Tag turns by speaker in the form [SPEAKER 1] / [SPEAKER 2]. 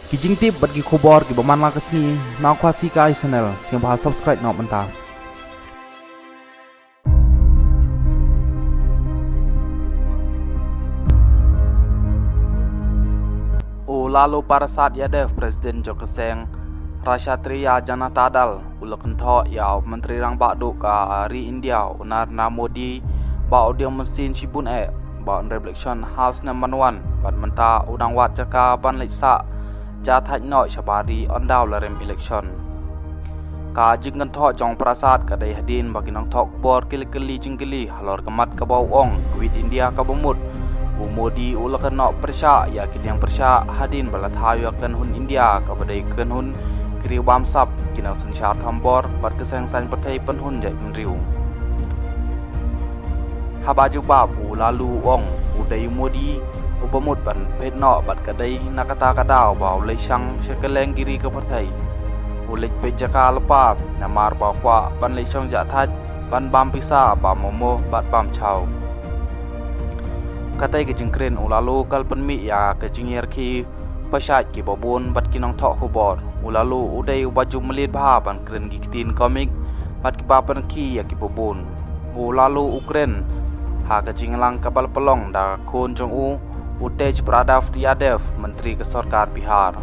[SPEAKER 1] Kijing tip bagi kubor ki baman la kesni na kwasi ka channel sing bahal subscribe na mentah. Lalu para saat Yadev Presiden Joko Seng Rashatria Janata Dal ulakentho ya Menteri Rang Bakdu ka Ri India Narendra Modi ba audio mesin Shibun ba reflection house number 1 bat menta udang wat jaka ban leksa ja thaj noi shabari on daw larem election ka jingkan tho jong prasad ka dai hadin bagi nang thok bor kili jingkili halor kemat ka bau ong kuit India ka bumut Modi ulakan nok persya ya kiliang persya hadin balathayu akan hun India ka badai kan hun kiri bamsap kinang sensyar thambor bat kesengsan patai penhun jai penriu habaju babu lalu ong udai Modi ubamut ban pet nok bat kadai nakata kadau bau leisang sekeleng kiri ke patai ulik pejaka lepap namar bakwa ban leisang jathaj ban bam pisa ba momo bat bam chau katai ke jengkren ulalu kalpenmi ya ke jingir ki pasat ki babun bat kinong thok khubor ulalu udai baju melit bha ban kren gitin komik bat ki bapan ki ya ki babun ulalu Ukraine ha ke jinglang kapal pelong da khon jong u utej Pradav Yadev menteri ke sarkar Bihar